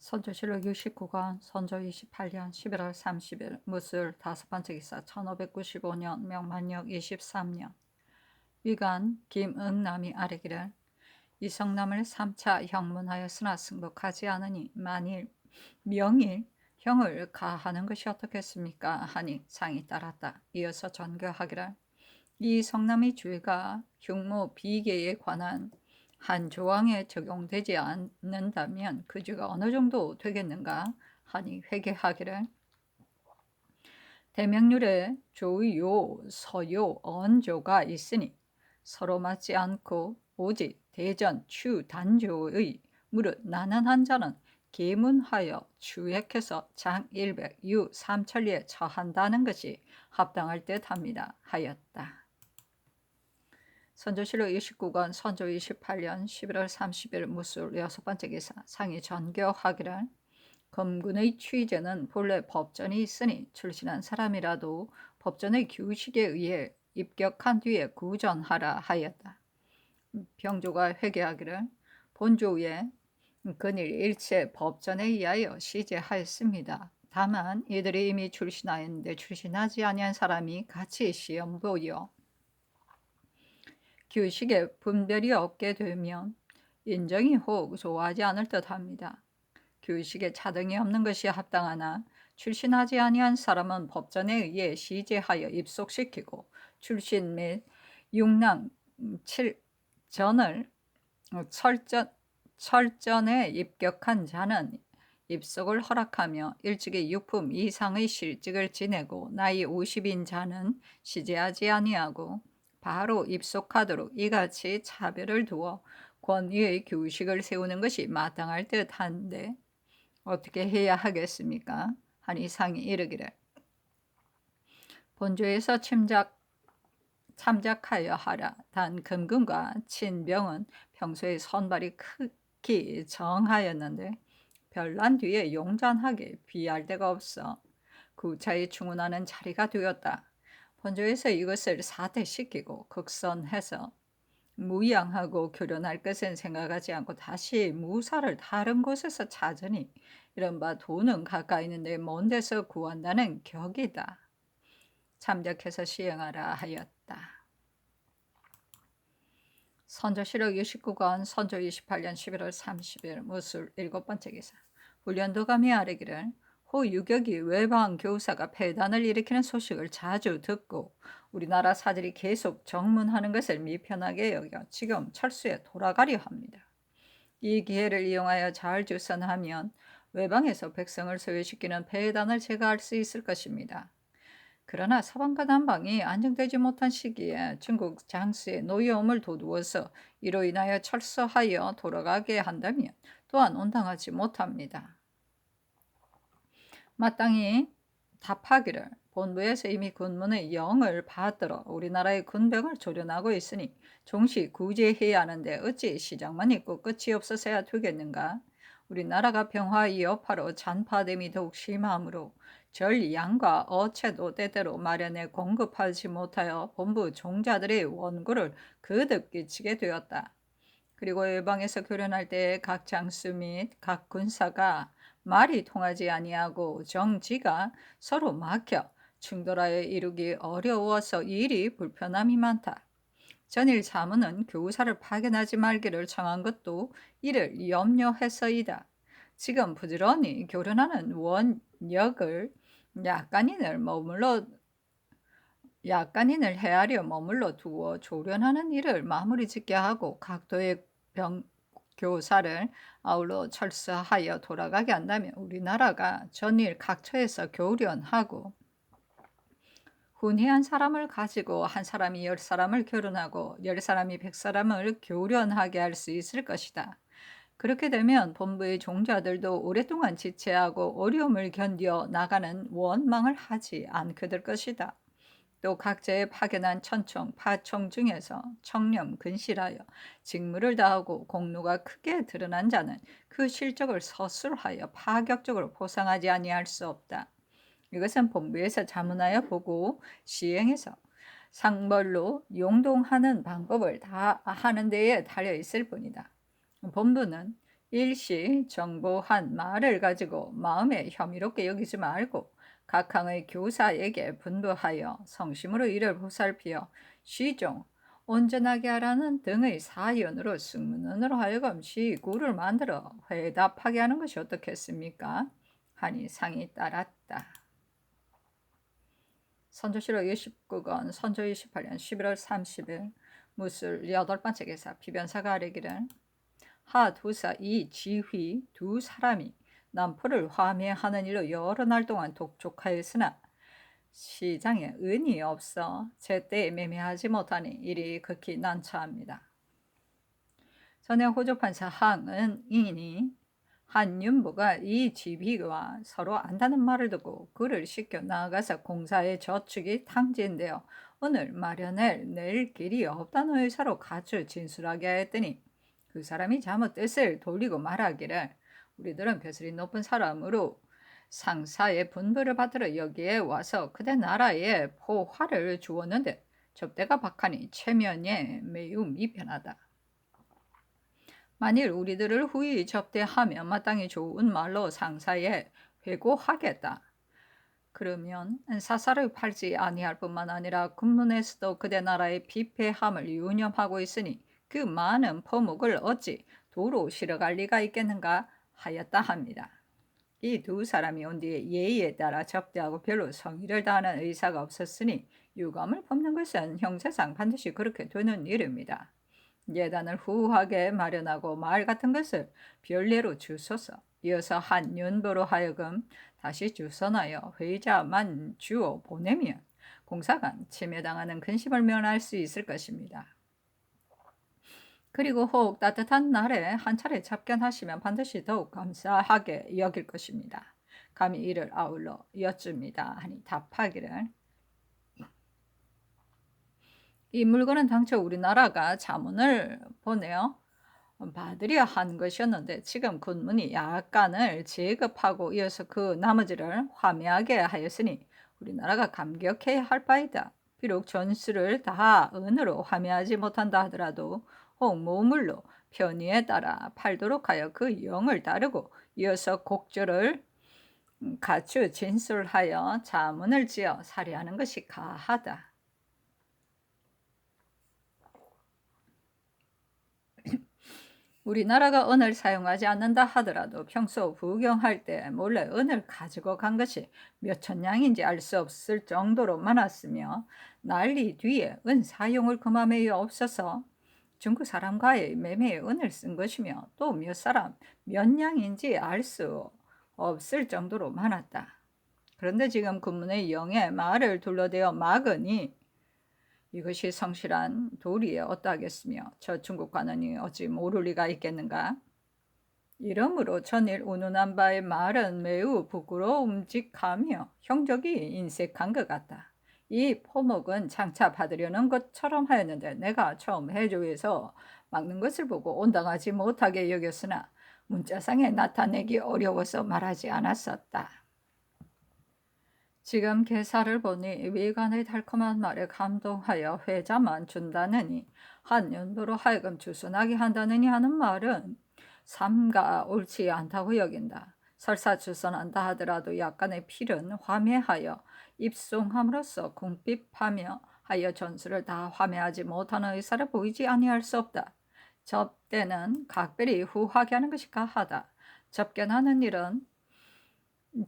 선조실록 69권 선조 28년 11월 30일 무술 다섯 번째 기사 1595년 명만력 23년 위관 김응남이 아뢰기를 이 성남을 3차 형문하였으나 승복하지 않으니 만일 명일 형을 가하는 것이 어떻겠습니까 하니 상이 따랐다. 이어서 전교하기를 이 성남의 죄가 흉모 비계에 관한 한 조항에 적용되지 않는다면 그 죄가 어느 정도 되겠는가 하니 회개하기를 대명률에 조요, 서요, 언조가 있으니 서로 맞지 않고 오직 대전, 추, 단조의 무릇 나는 자는 계문하여 추액해서 장 100, 유 3천리에 처한다는 것이 합당할 듯합니다 하였다. 선조실록 29권 선조 28년 11월 30일 무술 여섯 번째 기사 상이 전교하기를 검군의 취재는 본래 법전이 있으니 출신한 사람이라도 법전의 규식에 의해 입격한 뒤에 구전하라 하였다. 병조가 회개하기를 본조에 근일 일체 법전에 의하여 시제하였습니다. 다만 이들이 이미 출신하였는데 출신하지 아니한 사람이 같이 시험 보여 규식에 분별이 없게 되면 인정이 혹 좋아하지 않을 듯합니다. 규식에 차등이 없는 것이 합당하나 출신하지 아니한 사람은 법전에 의해 시제하여 입속시키고 출신 및 육랑 7전을 철전에 입격한 자는 입속을 허락하며 일찍이 육품 이상의 실직을 지내고 나이 50인 자는 시제하지 아니하고 바로 입속하도록 이같이 차별을 두어 권위의 규식을 세우는 것이 마땅할 듯한데 어떻게 해야 하겠습니까? 하니 상이 이르기를 본조에서 참작하여 하라. 단 금금과 친병은 평소에 선발이 크기 정하였는데 별난 뒤에 용잔하게 비할 데가 없어 구차히 충운하는 자리가 되었다. 본조에서 이것을 사퇴시키고 극선해서 무양하고 교련할 것은 생각하지 않고 다시 무사를 다른 곳에서 찾으니 이른바 돈은 가까이 있는데 먼 데서 구한다는 격이다. 참작해서 시행하라 하였다. 선조실록 69권 선조 28년 11월 30일 무술 일곱 번째 기사 훈련도감이 아뢰기를 호 유격이 외방 교사가 폐단을 일으키는 소식을 자주 듣고 우리나라 사들이 계속 정문하는 것을 미편하게 여겨 지금 철수에 돌아가려 합니다. 이 기회를 이용하여 잘 주선하면 외방에서 백성을 소외시키는 폐단을 제거할 수 있을 것입니다. 그러나 서방과 남방이 안정되지 못한 시기에 중국 장수의 노여움을 도두어서 이로 인하여 철수하여 돌아가게 한다면 또한 온당하지 못합니다. 마땅히 답하기를 본부에서 이미 군문의 영을 받들어 우리나라의 군병을 조련하고 있으니 종시 구제해야 하는데 어찌 시작만 있고 끝이 없어서야 되겠는가? 우리나라가 병화의 여파로 잔파됨이 더욱 심하므로 전량과 어체도 때때로 마련해 공급하지 못하여 본부 종자들의 원고를 거듭 끼치게 되었다. 그리고 외방에서 교련할 때 각 장수 및 각 군사가 말이 통하지 아니하고 정지가 서로 막혀 충돌하여 이루기 어려워서 일이 불편함이 많다. 전일 사무는 교사를 파견하지 말기를 청한 것도 이를 염려해서이다. 지금 부지런히 교련하는 원역을 약간인을 헤아려 머물러 두어 조련하는 일을 마무리 짓게 하고 각도의 교사를 아울러 철수하여 돌아가게 한다면 우리나라가 전일 각처에서 교련하고 훈회한 사람을 가지고 한 사람이 10사람을 교련하고 10사람이 100사람을 교련하게 할 수 있을 것이다. 그렇게 되면 본부의 종자들도 오랫동안 지체하고 어려움을 견뎌 나가는 원망을 하지 않게 될 것이다. 또 각자의 파견한 천총, 파총 중에서 청렴, 근실하여 직무를 다하고 공로가 크게 드러난 자는 그 실적을 서술하여 파격적으로 보상하지 아니할 수 없다. 이것은 본부에서 자문하여 보고 시행해서 상벌로 용동하는 방법을 다 하는 데에 달려 있을 뿐이다. 본부는 일시 정보한 말을 가지고 마음에 혐의롭게 여기지 말고 각항의 교사에게 분부하여 성심으로 이를 보살피어 시종 온전하게 하라는 등의 사연으로 승문으로 하여금 시구를 만들어 회답하게 하는 것이 어떻겠습니까? 하니 상이 따랐다. 선조실록 29권 선조 28년 11월 30일 무술 8번째 기사 비변사가 아뢰기를 하 두사 이 지휘 두 사람이 남포를 화매하는 일로 여러 날 동안 독촉하였으나 시장에 은이 없어 제때 매매하지 못하니 일이 극히 난처합니다. 전에 호조판사 항은인이 한윤부가 이 지휘와 서로 안다는 말을 듣고 그를 시켜 나아가서 공사의 저축이 탕진되어 오늘 마련을 낼 길이 없다는 의사로 가출 진술하게 하였더니 그 사람이 잘못 뜻을 돌리고 말하기를 우리들은 벼슬이 높은 사람으로 상사의 분부를 받으러 여기에 와서 그대 나라에 포화를 주었는데 접대가 박하니 체면에 매우 미편하다. 만일 우리들을 후히 접대하면 마땅히 좋은 말로 상사에 회고하겠다. 그러면 사사를 팔지 아니할 뿐만 아니라 군문에서도 그대 나라의 비패함을 유념하고 있으니 그 많은 포목을 어찌 도로 실어갈 리가 있겠는가 하였다 합니다. 이 두 사람이 온 뒤에 예의에 따라 접대하고 별로 성의를 다하는 의사가 없었으니 유감을 품는 것은 형세상 반드시 그렇게 되는 일입니다. 예단을 후하게 마련하고 말 같은 것을 별례로 주소서. 이어서 한윤보로 하여금 다시 주선하여 회의자만 주어 보내면 공사간 침해당하는 근심을 면할 수 있을 것입니다. 그리고 혹 따뜻한 날에 한 차례 접견하시면 반드시 더욱 감사하게 여길 것입니다. 감히 이를 아울러 여쭙니다 하니 답하기를 이 물건은 당초 우리나라가 자문을 보내어 받으려 한 것이었는데 지금 군문이 약간을 제급하고 이어서 그 나머지를 화매하게 하였으니 우리나라가 감격해야 할 바이다. 비록 전수를 다 은으로 화매하지 못한다 하더라도 혹 모물로 편의에 따라 팔도록 하여 그 영을 따르고 이어서 곡절을 갖추 진술하여 자문을 지어 살해하는 것이 가하다. 우리나라가 은을 사용하지 않는다 하더라도 평소 부경할 때 몰래 은을 가지고 간 것이 몇천 냥인지 알 수 없을 정도로 많았으며 난리 뒤에 은 사용을 금함에 없어서 중국 사람과의 매매에 은을 쓴 것이며 또 몇 사람 몇 냥인지 알 수 없을 정도로 많았다. 그런데 지금 군문의 영의 말을 둘러대어 막으니 이것이 성실한 도리에 어떠하겠으며 저 중국관원이 어찌 모를 리가 있겠는가? 이러므로 전일 운운한 바의 말은 매우 부끄러움직하며 형적이 인색한 것 같다. 이 포목은 장차 받으려는 것처럼 하였는데 내가 처음 해조에서 막는 것을 보고 온당하지 못하게 여겼으나 문자상에 나타내기 어려워서 말하지 않았었다. 지금 계사를 보니 위관의 달콤한 말에 감동하여 회자만 준다느니 한윤도로 하여금 주순하게 한다느니 하는 말은 삼가 옳지 않다고 여긴다. 설사 주선한다 하더라도 약간의 필은 화매하여 입송함으로써 궁핍하며 하여 전수를 다 화매하지 못하는 의사를 보이지 아니할 수 없다. 접대는 각별히 후하게 하는 것이 가하다. 접견하는 일은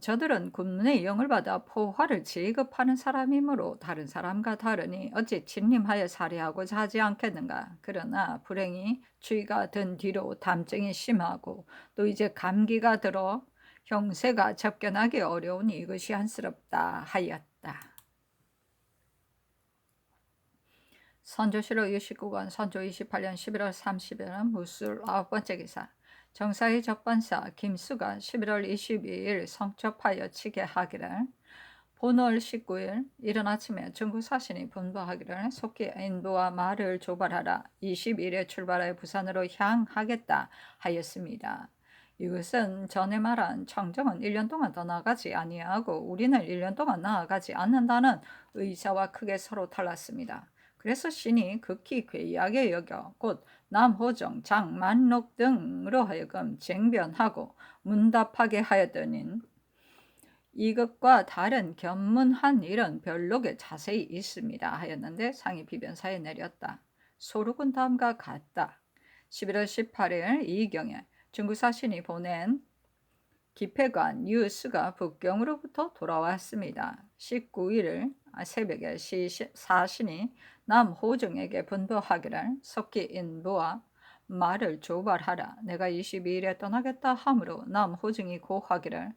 저들은 군문의 영을 받아 포화를 제급하는 사람이므로 다른 사람과 다르니 어찌 침림하여 살해하고자 하지 않겠는가. 그러나 불행히 추위가 든 뒤로 담증이 심하고 또 이제 감기가 들어 형세가 접견하기 어려우니 이것이 안쓰럽다 하였다. 선조실록 69권 선조 28년 11월 30일은 무술 9번째 기사 정사의 적반사 김수가 11월 22일 성첩하여 치게 하기를 본월 19일 이른 아침에 중국 사신이 분부하기를 속히 인부와 말을 조발하라. 20일에 출발하여 부산으로 향하겠다 하였습니다. 이것은 전에 말한 청정은 1년 동안 더 나아가지 아니하고 우리는 1년 동안 나아가지 않는다는 의사와 크게 서로 달랐습니다. 그래서 신이 극히 괴이하게 여겨 곧 남호정, 장만록 등으로 하여금 쟁변하고 문답하게 하였더니 이것과 다른 견문한 일은 별록에 자세히 있습니다 하였는데 상이 비변사에 내렸다. 소록은 다음과 같다. 11월 18일 이경에 중국 사신이 보낸 기패관 뉴스가 북경으로부터 돌아왔습니다. 19일 새벽에 사신이 남호정에게 분부하기를 석기 인부와 말을 조발하라. 내가 22일에 떠나겠다 하므로 남호정이 고하기를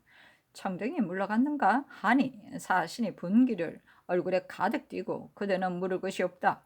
청정이 물러갔는가 하니 사신이 분기를 얼굴에 가득 띠고 그대는 물을 것이 없다.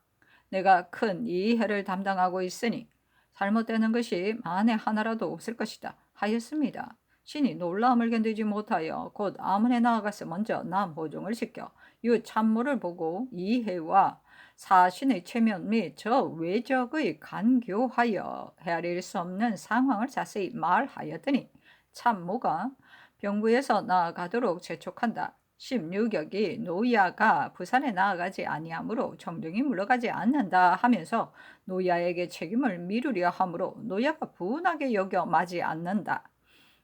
내가 큰 이해를 담당하고 있으니 잘못되는 것이 만에 하나라도 없을 것이다 하였습니다. 신이 놀라움을 견디지 못하여 곧 아문에 나아가서 먼저 남호종을 시켜 이 참모를 보고 이해와 사신의 체면 및 저 외적의 간교하여 헤아릴 수 없는 상황을 자세히 말하였더니 참모가 병부에서 나아가도록 재촉한다. 16격이 노야가 부산에 나아가지 아니하므로 청정이 물러가지 않는다 하면서 노야에게 책임을 미루려 하므로 노야가 분하게 여겨 마지 않는다.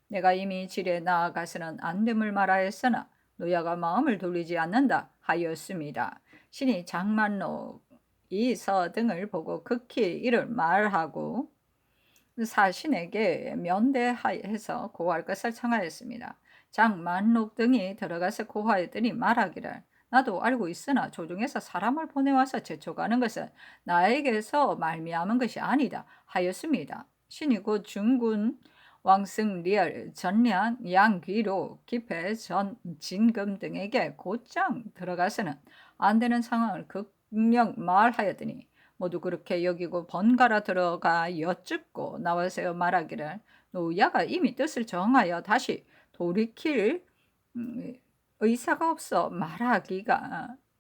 내가 이미 질에 나아가서는 안 됨을 말하였으나 노야가 마음을 돌리지 않는다 하였습니다. 신이 장만록 이서 등을 보고 극히 이를 말하고 사신에게 면대해서 고할 것을 청하였습니다. 장만록 등이 들어가서 고하였더니 말하기를 나도 알고 있으나 조정에서 사람을 보내와서 재촉하는 것은 나에게서 말미암은 것이 아니다 하였습니다. 신이 곧 중군 왕승 리얼 전량 양귀로 기패 전 진금 등에게 곧장 들어가서는 안 되는 상황을 극명 말하였더니 모두 그렇게 여기고 번갈아 들어가 여쭙고 나와서 말하기를 노야가 이미 뜻을 정하여 다시 돌이킬 의사가 없어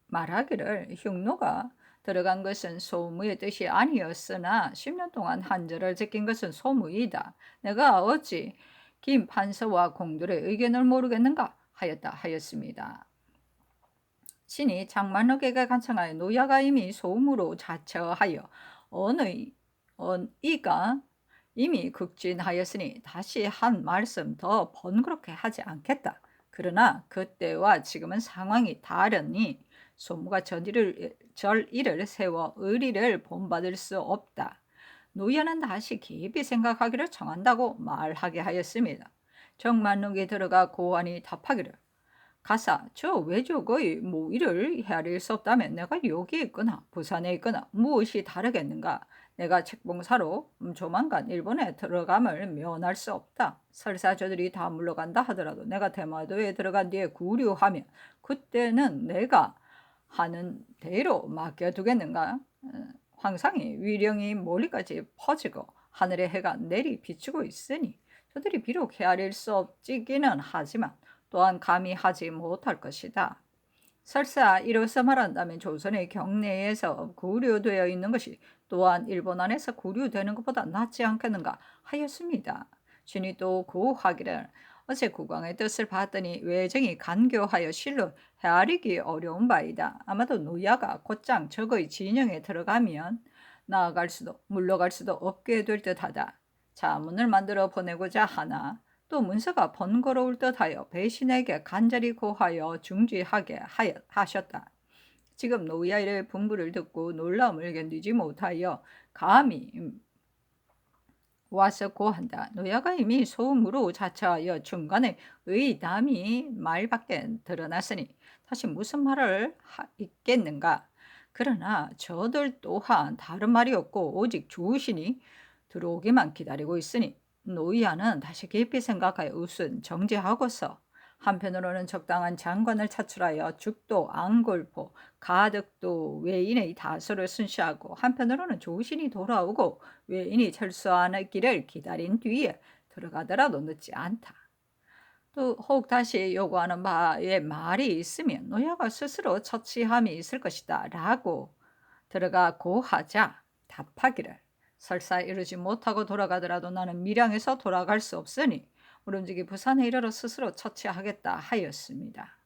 말하기를 흉노가 들어간 것은 소무의 뜻이 아니었으나 10년 동안 한절을 지킨 것은 소무이다. 내가 어찌 김 판서와 공들의 의견을 모르겠는가 하였습니다. 신이 장만옥에게 간청하여 노야가 이미 소음으로 자처하여 이가 이미 극진하였으니 다시 한 말씀 더 번거롭게 하지 않겠다. 그러나 그때와 지금은 상황이 다르니 소무가 절일을 세워 의리를 본받을 수 없다. 노야는 다시 깊이 생각하기를 청한다고 말하게 하였습니다. 정만록이 들어가 고환이 답하기를 가사 저 외족의 모의를 헤아릴 수 없다면 내가 여기 있거나 부산에 있거나 무엇이 다르겠는가. 내가 책봉사로 조만간 일본에 들어감을 면할 수 없다. 설사 저들이 다 물러간다 하더라도 내가 대마도에 들어간 뒤에 구류하면 그때는 내가 하는 대로 맡겨두겠는가. 황상이 위령이 멀리까지 퍼지고 하늘의 해가 내리 비추고 있으니 저들이 비록 헤아릴 수 없기는 하지만 또한 감히 하지 못할 것이다. 설사 이로서 말한다면 조선의 경내에서 구류되어 있는 것이 또한 일본 안에서 구류되는 것보다 낫지 않겠는가 하였습니다. 신이 또 고하기를 어제 국왕의 뜻을 봤더니 외정이 간교하여 실로 헤아리기 어려운 바이다. 아마도 노야가 곧장 적의 진영에 들어가면 나아갈 수도 물러갈 수도 없게 될 듯하다. 자문을 만들어 보내고자 하나 또 문서가 번거로울 듯하여 배신에게 간절히 고하여 중지하게 하셨다. 지금 노야의 분부를 듣고 놀라움을 견디지 못하여 감히 와서 고한다. 노야가 이미 소음으로 자처하여 중간에 의담이 말밖에 드러났으니 다시 무슨 말을 있겠는가. 그러나 저들 또한 다른 말이 없고 오직 주신이 들어오기만 기다리고 있으니 노야는 다시 깊이 생각하여 우선 정지하고서 한편으로는 적당한 장관을 차출하여 죽도 앙골포 가덕도 외인의 다수를 순시하고 한편으로는 조신이 돌아오고 외인이 철수하는 길을 기다린 뒤에 들어가더라도 늦지 않다. 또 혹 다시 요구하는 바에 말이 있으면 노야가 스스로 처치함이 있을 것이다 라고 들어가 고하자 답하기를 설사 이르지 못하고 돌아가더라도 나는 밀양에서 돌아갈 수 없으니 모름지기 부산에 이르러 스스로 처치하겠다 하였습니다.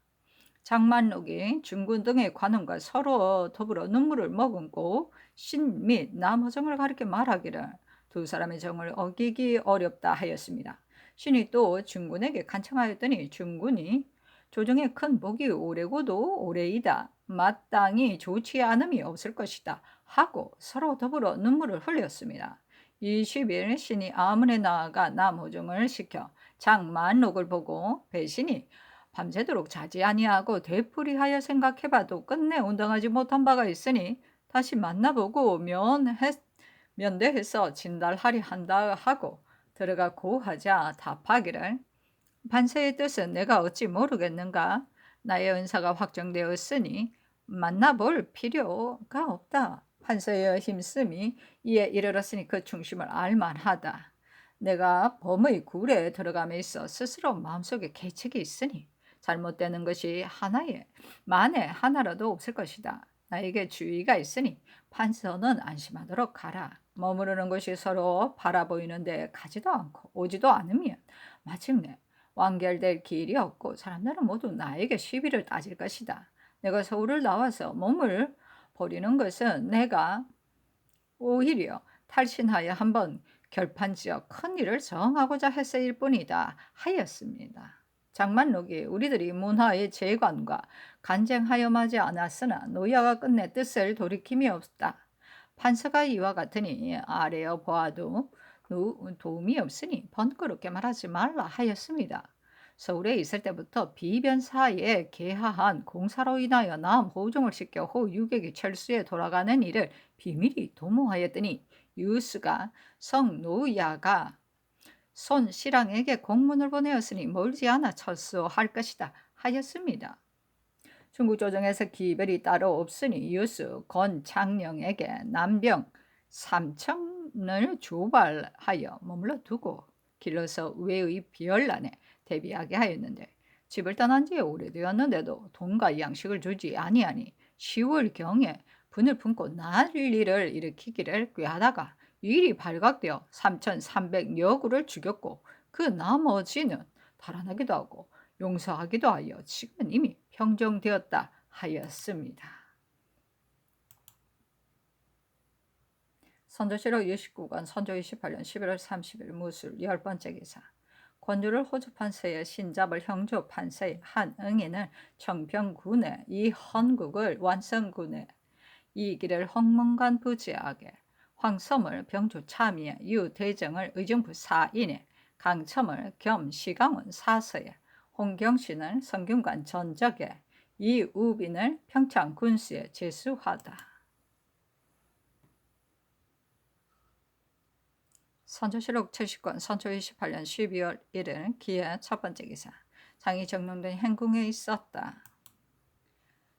장만록이 중군 등의 관원과 서로 더불어 눈물을 머금고 신 및 남호정을 가리켜 말하기를 두 사람의 정을 어기기 어렵다 하였습니다. 신이 또 중군에게 간청하였더니 중군이 조정의 큰 복이 오래고도 오래이다. 마땅히 좋지 않음이 없을 것이다. 하고 서로 더불어 눈물을 흘렸습니다. 20일 신이 아문에 나아가 남호정을 시켜 장만록을 보고 배신이 밤새도록 자지 아니하고 되풀이하여 생각해봐도 끝내 운동하지 못한 바가 있으니 다시 만나보고 면대해서 진달하리 한다 하고 들어가 고하자 답하기를 반세의 뜻은 내가 어찌 모르겠는가. 나의 은사가 확정되었으니 만나볼 필요가 없다. 판서의 힘씀이 이에 이르렀으니 그 중심을 알만하다. 내가 범의 굴에 들어감에 있어 스스로 마음속에 계책이 있으니 잘못되는 것이 만에 하나라도 없을 것이다. 나에게 주의가 있으니 판서는 안심하도록 가라. 머무르는 것이 서로 바라보이는데 가지도 않고 오지도 않으면 마침내 완결될 길이 없고 사람들은 모두 나에게 시비를 따질 것이다. 내가 서울을 나와서 몸을 버리는 것은 내가 오히려 탈신하여 한번 결판지어 큰 일을 정하고자 했을 뿐이다 하였습니다. 장만록이 우리들이 문화의 재관과 간쟁하여 마지 않았으나 노야가 끝내 뜻을 돌이킴이 없다. 판서가 이와 같으니 아래어 보아도 도움이 없으니 번거롭게 말하지 말라 하였습니다. 서울에 있을 때부터 비변사에 계하한 공사로 인하여 남호종을 시켜 호 유객이 철수에 돌아가는 일을 비밀히 도모하였더니 유스가 성노야가 손 실랑에게 공문을 보내었으니 멀지 않아 철수할 것이다 하였습니다. 중국 조정에서 기별이 따로 없으니 유스 건 장령에게 남병 3천을 조발하여 머물러 두고 길러서 외의 비열란에 대비하게 하였는데 집을 떠난 지 오래되었는데도 돈과 양식을 주지 아니하니 10월경에 분을 품고 난리를 일으키기를 꾀하다가 일이 발각되어 3,300여구를 죽였고 그 나머지는 달아나기도 하고 용서하기도 하여 지금은 이미 평정되었다 하였습니다. 선조실록 29권 선조 28년 11월 30일 무술 10번째 기사. 권주를 호주 판서의 신잡을 형조 판서의 한응인을 청평군에 이헌국을 완성군에 이기를 홍문관 부지하게 황섬을 병조 참의에 유대정을 의정부 사인에 강첨을 겸 시강원 사서에 홍경신을 성균관 전적에 이우빈을 평창 군수에 제수하다. 선조실록 70권 선조 28년 12월 1일 기해 첫 번째 기사. 장이 정릉된 행궁에 있었다.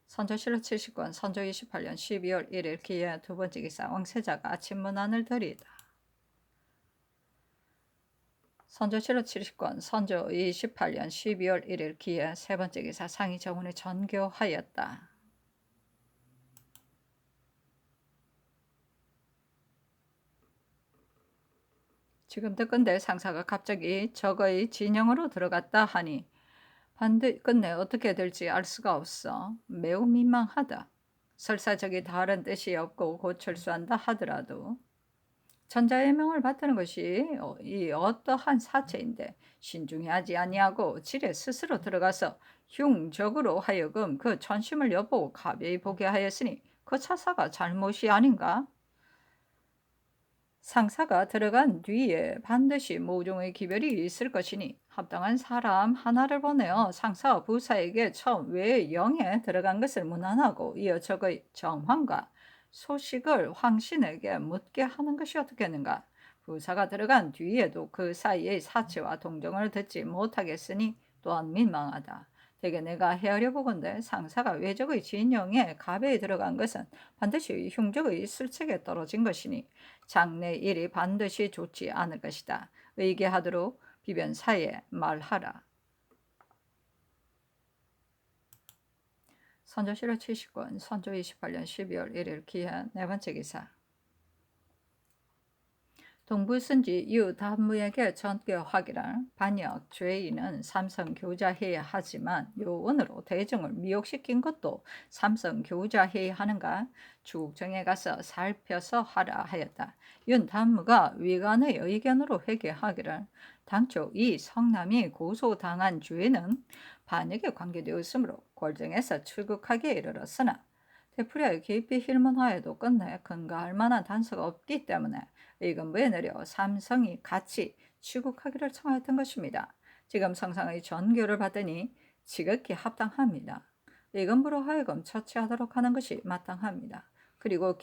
선조실록 70권 선조 28년 12월 1일 기해 두 번째 기사. 왕세자가 아침 문안을 들이다. 선조실록 70권 선조 28년 12월 1일 기해 세 번째 기사. 상이 정원에 전교하였다. 지금 듣건대 상사가 갑자기 적의 진영으로 들어갔다 하니 끝내 어떻게 될지 알 수가 없어. 매우 민망하다. 설사 적이 다른 뜻이 없고 곧 철수한다 하더라도 전자의 명을 받드는 것이 이 어떠한 사체인데 신중히 하지 아니하고 지레 스스로 들어가서 흉적으로 하여금 그 전심을 엿보고 가벼이 보게 하였으니 그 차사가 잘못이 아닌가? 상사가 들어간 뒤에 반드시 모종의 기별이 있을 것이니 합당한 사람 하나를 보내어 상사와 부사에게 처음 외영에 들어간 것을 문안하고 이어 적의 정황과 소식을 황신에게 묻게 하는 것이 어떻겠는가. 부사가 들어간 뒤에도 그 사이의 사체와 동정을 듣지 못하겠으니 또한 민망하다. 대개 내가 헤아려 보건대 상사가 외적의 진영에 가베에 들어간 것은 반드시 흉적의 술책에 떨어진 것이니 장래 일이 반드시 좋지 않을 것이다. 의계하도록 비변사에 말하라. 선조실록 70권 선조 28년 12월 1일 기해 네 번째 기사. 동부선지 유담무에게 전교하기를 반역 죄인은 삼성 교자해야 하지만 요원으로 대중을 미혹시킨 것도 삼성 교자해야 하는가 주국정에 가서 살펴서 하라 하였다. 윤 담무가 위관의 의견으로 회개하기를 당초 이 성남이 고소당한 죄는 반역에 관계되었으므로 골정에서 출국하기에 이르렀으나 대풀이의 깊이 힐문하여도 끝내 근거할 만한 단서가 없기 때문에 의금부에 내려 삼성이 같이 취국하기를 청하였던 것입니다. 지금 성상의 전교를 받으니 지극히 합당합니다. 의금부로 하여금 처치하도록 하는 것이 마땅합니다. 그리고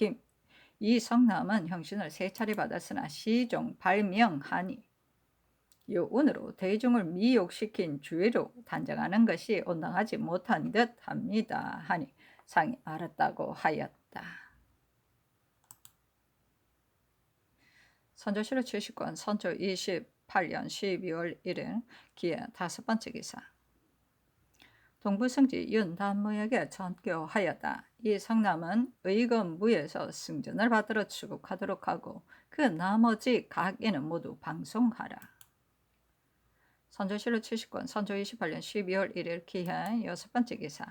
이성남은 형신을 세 차례 받았으나 시종 발명하니 요운으로 대중을 미혹시킨 죄로 단정하는 것이 온당하지 못한 듯합니다. 하니 상이 알았다고 하였다. 선조실록 70권 선조 28년 12월 1일 기해 5번째 기사. 동부승지 윤단무에게 전교하였다. 이 성남은 의금부에서 승전을 받들어 출국하도록 하고 그 나머지 각인은 모두 방송하라. 선조실록 70권 선조 28년 12월 1일 기해 6번째 기사.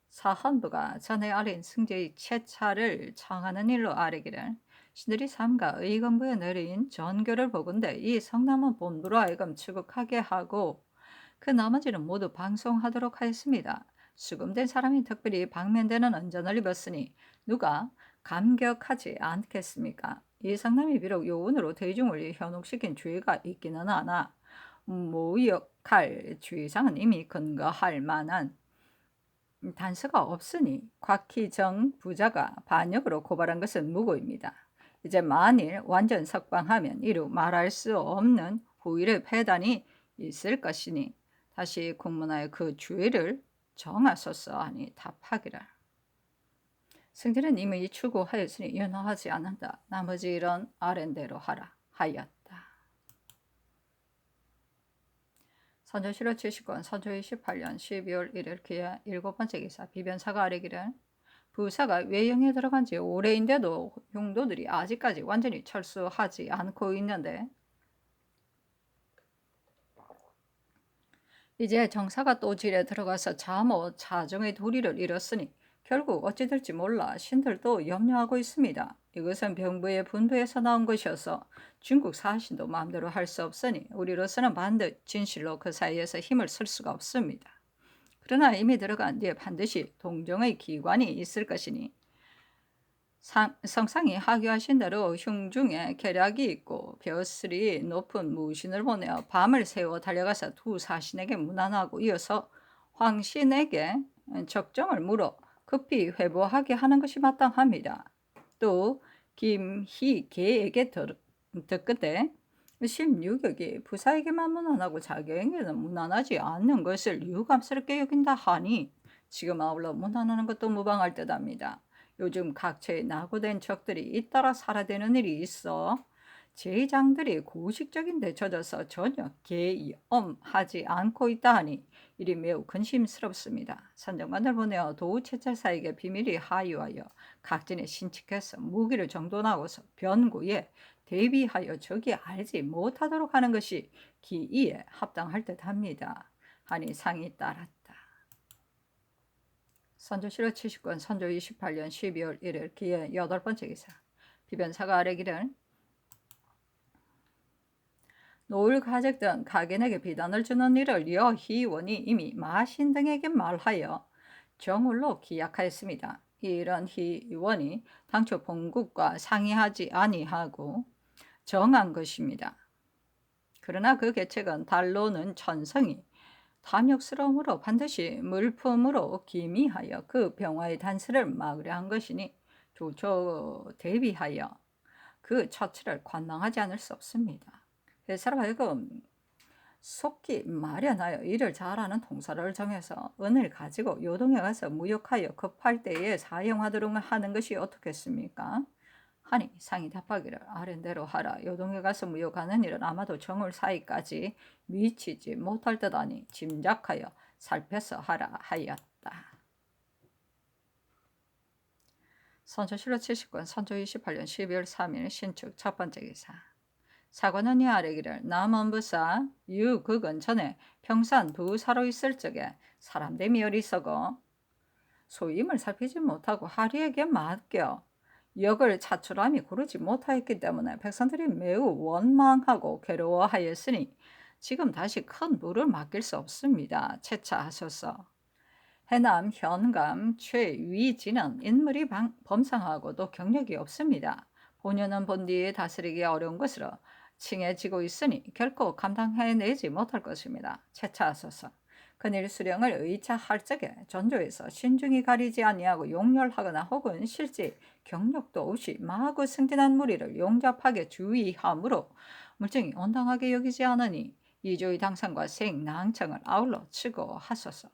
사헌부가 전에 아린 승제의 채차를 청하는 일로 아뢰기를 신들이 삼가 의금부에 내린 전교를 보건대 이 성남은 본부로 하여금 출국하게 하고 그 나머지는 모두 방송하도록 하였습니다. 수금된 사람이 특별히 방면되는 은전을 입었으니 누가 감격하지 않겠습니까? 이 성남이 비록 요운으로 대중을 현혹시킨 죄가 있기는 하나 모욕할 죄상은 이미 근거할 만한 단서가 없으니 곽희정 부자가 반역으로 고발한 것은 무고입니다. 이제 만일 완전 석방하면 이루 말할 수 없는 후일의 패단이 있을 것이니 다시 국문하여 그 죄를 정하소서 하니 답하기를. 승진은 이미 추구하였으니 윤허하지 않는다. 나머지 일은 아랜대로 하라 하였다. 선조실록 70권 선조 28년 12월 1일 기해 7번째 기사. 비변사가 아뢰기를 부사가 외영에 들어간 지 오래인데도 용도들이 아직까지 완전히 철수하지 않고 있는데 이제 정사가 또 질에 들어가서 자모 자정의 도리를 잃었으니 결국 어찌 될지 몰라 신들도 염려하고 있습니다. 이것은 병부의 분부에서 나온 것이어서 중국 사신도 마음대로 할 수 없으니 우리로서는 반드시 진실로 그 사이에서 힘을 쓸 수가 없습니다. 그러나 이미 들어간 뒤에 반드시 동정의 기관이 있을 것이니 성상이 하교하신 대로 흉중에 계략이 있고 벼슬이 높은 무신을 보내어 밤을 새워 달려가서 두 사신에게 문안하고 이어서 황신에게 적정을 물어 급히 회보하게 하는 것이 마땅합니다. 또 김희계에게 듣건대 16역이 부사에게만 문안하고 자기에게는 문안하지 않는 것을 유감스럽게 여긴다 하니 지금 아울러 문안하는 것도 무방할 듯합니다. 요즘 각처에 낙오된 적들이 잇따라 살아대는 일이 있어 제장들이 고식적인 데 젖어서 전혀 계엄하지 않고 있다 하니 일이 매우 근심스럽습니다. 선정관을 보내어 도우채찰사에게 비밀이 하유하여 각진에 신칙해서 무기를 정돈하고서 변구에 대비하여 적이 알지 못하도록 하는 것이 기이에 합당할 듯합니다. 하니 상이 따랐다. 선조실록 70권 선조 28년 12월 1일 기해 8번째 기사. 비변사가 아뢰기를 노을 가족 등 각인에게 비단을 주는 일을 여희원이 이미 마신 등에게 말하여 정울로 기약하였습니다. 이런 희원이 당초 본국과 상의하지 아니하고 정한 것입니다. 그러나 그 계책은 달로는 천성이 탐욕스러움으로 반드시 물품으로 기미하여 그 병화의 단서를 막으려 한 것이니 조초 대비하여 그 처치를 관망하지 않을 수 없습니다. 회사로 하여금 속기 마련하여 일을 잘하는 통사를 정해서 은을 가지고 요동에 가서 무역하여 급할 때에 사용하도록 하는 것이 어떻겠습니까? 하니 상이 답하기를 아랜대로 하라. 요동에 가서 무역하는 일은 아마도 정월 사이까지 미치지 못할 듯하니 짐작하여 살펴서 하라 하였다. 선조실록 70권 선조 28년 12월 3일 신축 첫 번째 기사. 사관원이 아뢰기를 남원부사 유 그 근처에 평산 부사로 있을 적에 사람됨이 어리석어 소임을 살피지 못하고 하리에게 맡겨 역을 차출함이 고르지 못하였기 때문에 백성들이 매우 원망하고 괴로워하였으니 지금 다시 큰 부를 맡길 수 없습니다. 채차하소서. 해남 현감 최위진은 인물이 범상하고도 경력이 없습니다. 본연은 본디에 다스리기 어려운 것으로 칭해지고 있으니 결코 감당해내지 못할 것입니다. 채차하소서. 그일 수령을 의차할 적에 전조에서 신중히 가리지 아니하고 용렬하거나 혹은 실제 경력도 없이 마구 승진한 무리를 용접하게 주의하므로 물증이 온당하게 여기지 않으니 이조의 당상과 생낭청을 아울러 치고 하소서.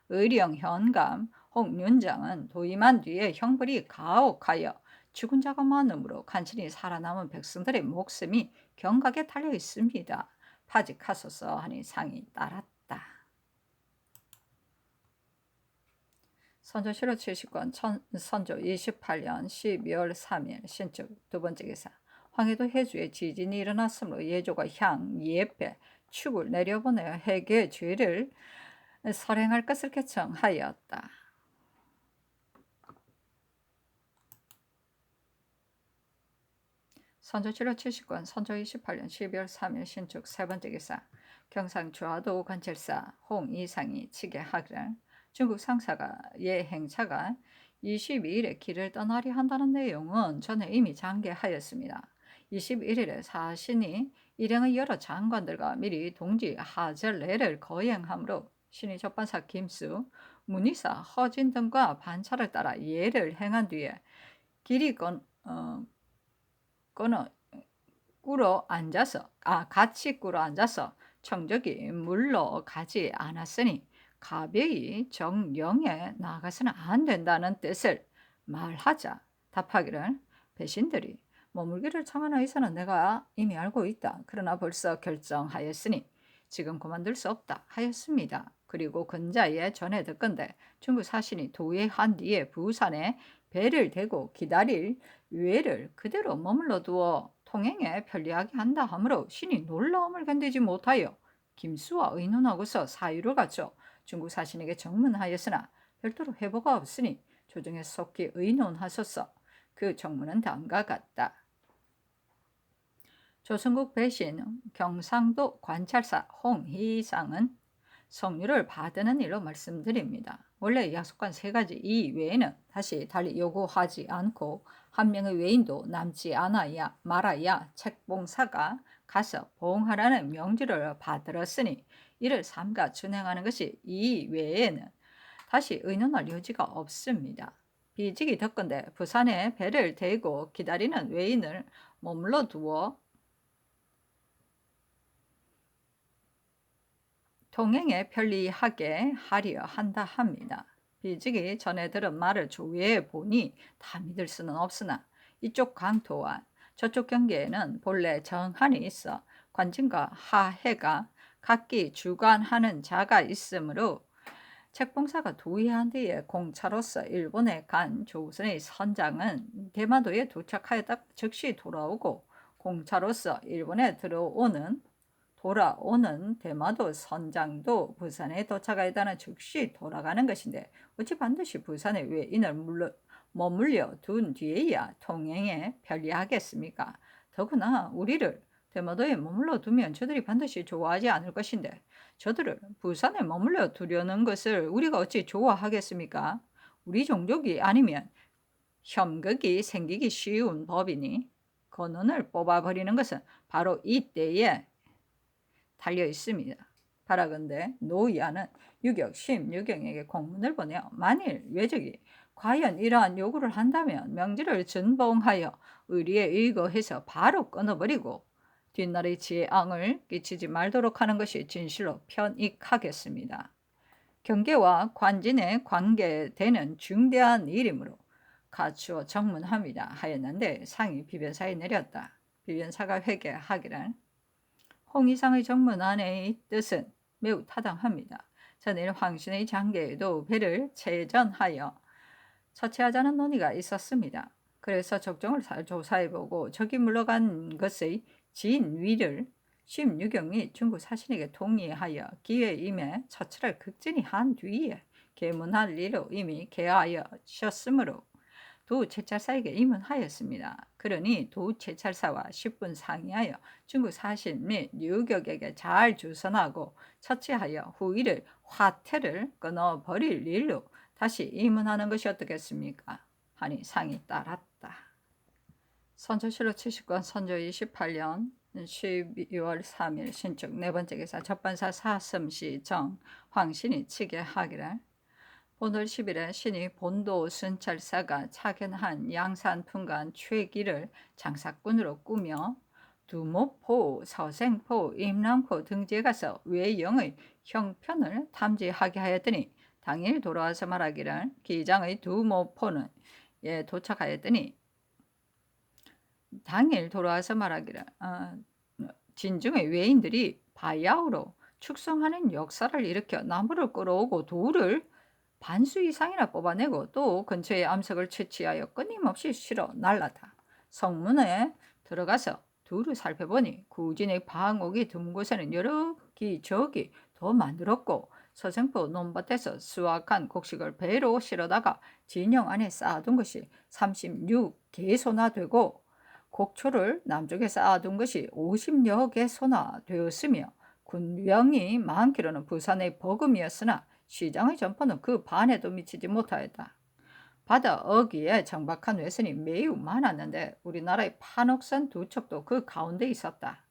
의령 현감 홍윤장은 도임한 뒤에 형벌이 가혹하여 죽은 자가 많으므로 간신히 살아남은 백성들의 목숨이 경각에 달려 있습니다. 파직하소서 하니 상이 따랐다. 선조실록 70권 선조 28년 12월 3일 신축 두번째 기사. 황해도 해주에 지진이 일어났으므로 예조가 향, 예패, 축을 내려보내어 해계 죄를 설행할 것을 개청하였다. 선조실록 70권 선조 28년 12월 3일 신축 세번째 기사. 경상 주화도 관찰사 홍이상이 치게하기를 중국 상사가 행차가 22일에 길을 떠나려 한다는 내용은 전에 이미 장계하였습니다. 21일에 사신이 일행의 여러 장관들과 미리 동지 하절례를 거행하므로 신이 접반사 김수, 문의사 허진 등과 반차를 따라 예를 행한 뒤에 길이 같이 꿇어 앉아서 청적이 물러가지 않았으니 가벼이 정령에 나가서는 안 된다는 뜻을 말하자 답하기를 배신들이 머물기를 청하는 의사는 내가 이미 알고 있다. 그러나 벌써 결정하였으니 지금 그만둘 수 없다 하였습니다. 그리고 근자에 전해 듣건대 중국 사신이 도예한 뒤에 부산에 배를 대고 기다릴 외를 그대로 머물러 두어 통행에 편리하게 한다 하므로 신이 놀라움을 견디지 못하여 김수와 의논하고서 사유를 갖춰 중국 사신에게 정문하였으나 별도로 회보가 없으니 조정에 속히 의논하소서. 그 정문은 다음과 같다. 조선국 배신 경상도 관찰사 홍희상은 성유를 받는 일로 말씀드립니다. 원래 약속한 3가지 이외에는 다시 달리 요구하지 않고 한 명의 외인도 남지 않아야 말아야 책봉사가 가서 보응하라는 명지를 받들었으니 이를 삼가 준행하는 것이 이외에는 다시 의논할 여지가 없습니다. 비직이 덕건대 부산에 배를 대고 기다리는 외인을 머물러 두어 통행에 편리하게 하려 한다 합니다. 비직이 전에 들은 말을 조회해 보니 다 믿을 수는 없으나 이쪽 강토와 저쪽 경계에는 본래 정한이 있어 관진과 하해가 각기 주관하는 자가 있으므로 책봉사가 도의한 뒤에 공차로서 일본에 간 조선의 선장은 대마도에 도착하였다 즉시 돌아오고 공차로서 일본에 돌아오는 대마도 선장도 부산에 도착하였다는 즉시 돌아가는 것인데 어찌 반드시 부산에 외인을 머물려 둔 뒤에야 통행에 편리하겠습니까? 더구나 우리를 대마도에 머물러 두면 저들이 반드시 좋아하지 않을 것인데 저들을 부산에 머물러 두려는 것을 우리가 어찌 좋아하겠습니까? 우리 종족이 아니면 협극이 생기기 쉬운 법이니 건원을 뽑아버리는 것은 바로 이때에 달려 있습니다. 바라건대 노이아는 유격 심유경에게 공문을 보내어 만일 외적이 과연 이러한 요구를 한다면 명지를 준봉하여 의리에 의거해서 바로 끊어버리고 뒷날의 재앙을 끼치지 말도록 하는 것이 진실로 편익하겠습니다. 경계와 관진에 관계되는 중대한 일이므로 갖추어 정문합니다 하였는데 상이 비변사에 내렸다. 비변사가 회개하기를 홍의상의 정문안의 뜻은 매우 타당합니다. 전일 황신의 장계에도 배를 체전하여 처치하자는 논의가 있었습니다. 그래서 적정을 잘 조사해보고 적이 물러간 것의 진위를 심유경이 중국 사신에게 동의하여 기회 임에 처치를 극진히 한 뒤에 계문할 리로 이미 계하였으므로 도 채찰사에게 임문하였습니다. 그러니 도 채찰사와 10분 상의하여 중국 사신 및 유격에게 잘 주선하고 처치하여 후일을 화태를 끊어버릴 일로 다시 임문하는 것이 어떻겠습니까? 하니 상이 따랐다. 선조실록 70권 선조 28년 12월 3일 신축 네번째 기사 접반사 사슴시 정 황신이 치게 하기를 오늘 10일에 신이 본도 순찰사가 차견한 양산풍간 최기를 장사꾼으로 꾸며 두모포, 서생포, 임랑포 등지에 가서 외영의 형편을 탐지하게 하였더니 당일 돌아와서 말하기를 기장의 두모포는 도착하였더니 당일 돌아와서 말하기를 진중의 외인들이 바야흐로 축성하는 역사를 일으켜 나무를 끌어오고 돌을 반수 이상이나 뽑아내고 또 근처의 암석을 채취하여 끊임없이 실어 날라다. 성문에 들어가서 두루 살펴보니 구진의 방옥이 든 곳에는 여러 기저기 더 만들었고 서생포 논밭에서 수확한 곡식을 배로 실어다가 진영 안에 쌓아둔 것이 36개소나 되고 곡초를 남쪽에 쌓아둔 것이 50여 개소나 되었으며 군병이 많기로는 부산의 버금이었으나 시장의 전포는 그 반에도 미치지 못하였다. 바다 어귀에 정박한 외선이 매우 많았는데 우리나라의 판옥선 두 척도 그 가운데 있었다.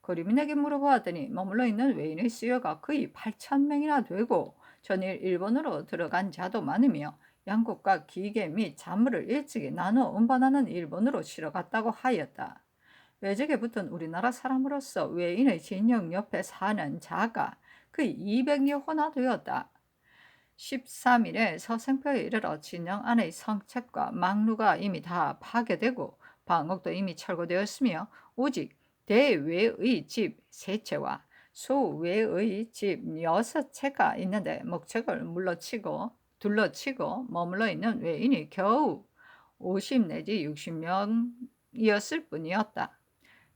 거리민에게 물어보았더니 머물러 있는 외인의 수요가 거의 8,000명이나 되고 전일 일본으로 들어간 자도 많으며 양국과 기계 및 작물을 일찍이 나누어 운반하는 일본으로 실어갔다고 하였다. 외적에 붙은 우리나라 사람으로서 외인의 진영 옆에 사는 자가 거의 200여 호나 되었다. 13일에 서생포에 이르러 진영 안의 성책과 막루가 이미 다 파괴되고 방옥도 이미 철거되었으며 오직 대외의 집 3채와 소외의 집 6채가 있는데 목책을 둘러치고 머물러 있는 외인이 겨우 50 내지 60명이었을 뿐이었다.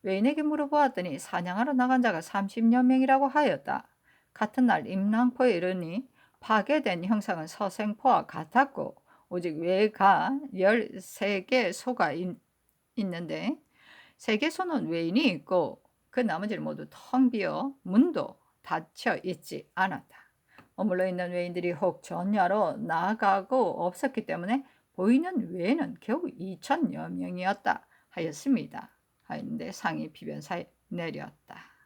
외인에게 물어보았더니 사냥하러 나간 자가 30여 명이라고 하였다. 같은 날 임랑포에 이르니 파괴된 형상은 서생포와 같았고 오직 외가 13개 소가 있는데 3개 소는 외인이 있고 그 나머지는 모두 텅 비어 문도 닫혀 있지 않았다. 머물러 있는 외인들이 혹 전야로 나가고 없었기 때문에 보이는 외에는 겨우 2,000여 명이었다 하였습니다. 하였는데 상이 비변사에 내렸다.